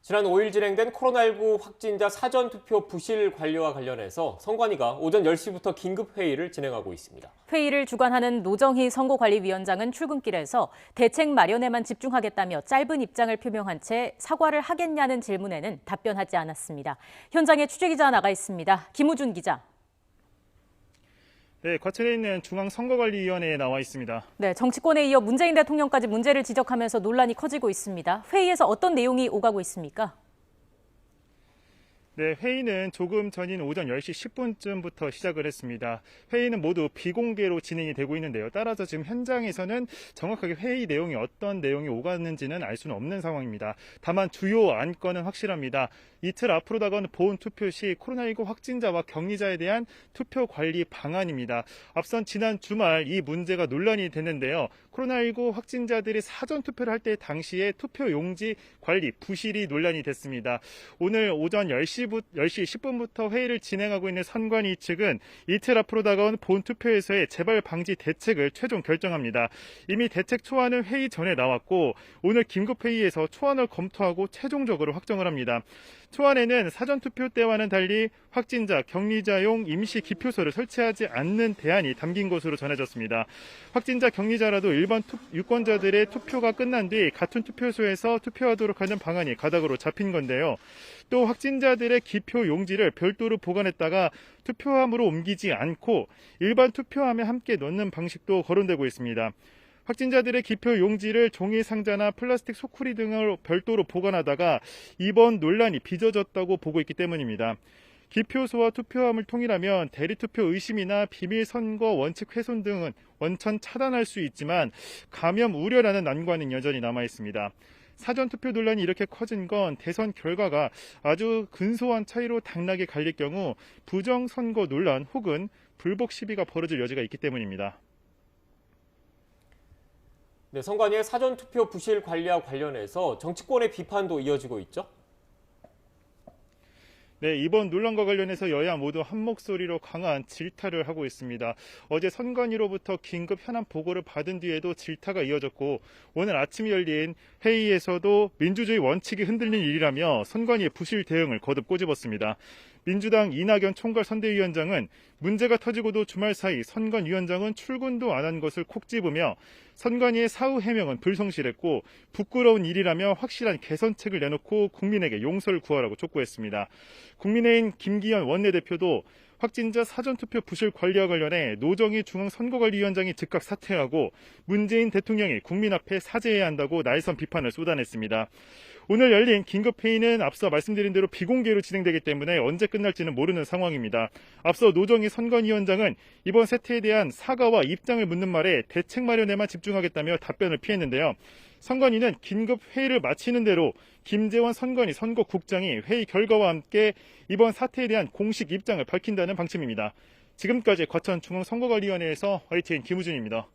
지난 5일 진행된 코로나19 확진자 사전투표 부실 관리와 관련해서 선관위가 오전 10시부터 긴급회의를 진행하고 있습니다. 회의를 주관하는 노정희 선거관리위원장은 출근길에서 대책 마련에만 집중하겠다며 짧은 입장을 표명한 채 사과를 하겠냐는 질문에는 답변하지 않았습니다. 현장에 취재기자 나가 있습니다. 김우준 기자. 네, 과천에 있는 중앙선거관리위원회에 나와 있습니다. 네, 정치권에 이어 문재인 대통령까지 문제를 지적하면서 논란이 커지고 있습니다. 회의에서 어떤 내용이 오가고 있습니까? 네, 회의는 조금 전인 오전 10시 10분쯤부터 시작을 했습니다. 회의는 모두 비공개로 진행이 되고 있는데요. 따라서 지금 현장에서는 정확하게 회의 내용이 어떤 내용이 오갔는지는 알 수는 없는 상황입니다. 다만 주요 안건은 확실합니다. 이틀 앞으로 다가오는 보훈 투표 시 코로나19 확진자와 격리자에 대한 투표 관리 방안입니다. 앞선 지난 주말 이 문제가 논란이 됐는데요. 코로나19 확진자들이 사전 투표를 할 때 당시에 투표 용지 관리 부실이 논란이 됐습니다. 오늘 오전 10시 10분부터 회의를 진행하고 있는 선관위 측은 이틀 앞으로 다가온 본투표에서의 재발 방지 대책을 최종 결정합니다. 이미 대책 초안은 회의 전에 나왔고 오늘 긴급회의에서 초안을 검토하고 최종적으로 확정을 합니다. 초안에는 사전투표 때와는 달리 확진자, 격리자용 임시 기표소를 설치하지 않는 대안이 담긴 것으로 전해졌습니다. 확진자, 격리자라도 일반 유권자들의 투표가 끝난 뒤 같은 투표소에서 투표하도록 하는 방안이 가닥으로 잡힌 건데요. 또 확진자들의 기표 용지를 별도로 보관했다가 투표함으로 옮기지 않고 일반 투표함에 함께 넣는 방식도 거론되고 있습니다. 확진자들의 기표 용지를 종이 상자나 플라스틱 소쿠리 등을 별도로 보관하다가 이번 논란이 빚어졌다고 보고 있기 때문입니다. 기표소와 투표함을 통일하면 대리투표 의심이나 비밀선거 원칙 훼손 등은 원천 차단할 수 있지만 감염 우려라는 난관은 여전히 남아있습니다. 사전투표 논란이 이렇게 커진 건 대선 결과가 아주 근소한 차이로 당락이 갈릴 경우 부정선거 논란 혹은 불복 시비가 벌어질 여지가 있기 때문입니다. 네, 선관위의 사전투표 부실 관리와 관련해서 정치권의 비판도 이어지고 있죠? 네, 이번 논란과 관련해서 여야 모두 한 목소리로 강한 질타를 하고 있습니다. 어제 선관위로부터 긴급 현안 보고를 받은 뒤에도 질타가 이어졌고 오늘 아침 열린 회의에서도 민주주의 원칙이 흔들린 일이라며 선관위의 부실 대응을 거듭 꼬집었습니다. 민주당 이낙연 총괄선대위원장은 문제가 터지고도 주말 사이 선관위원장은 출근도 안 한 것을 콕 집으며 선관위의 사후 해명은 불성실했고 부끄러운 일이라며 확실한 개선책을 내놓고 국민에게 용서를 구하라고 촉구했습니다. 국민의힘 김기현 원내대표도 확진자 사전투표 부실 관리와 관련해 노정희 중앙선거관리위원장이 즉각 사퇴하고 문재인 대통령이 국민 앞에 사죄해야 한다고 날선 비판을 쏟아냈습니다. 오늘 열린 긴급회의는 앞서 말씀드린 대로 비공개로 진행되기 때문에 언제 끝날지는 모르는 상황입니다. 앞서 노정희 선관위원장은 이번 사태에 대한 사과와 입장을 묻는 말에 대책 마련에만 집중하겠다며 답변을 피했는데요. 선관위는 긴급회의를 마치는 대로 김재원 선관위 선거국장이 회의 결과와 함께 이번 사태에 대한 공식 입장을 밝힌다는 방침입니다. 지금까지 과천 중앙선거관리위원회에서 YTN 김우준입니다.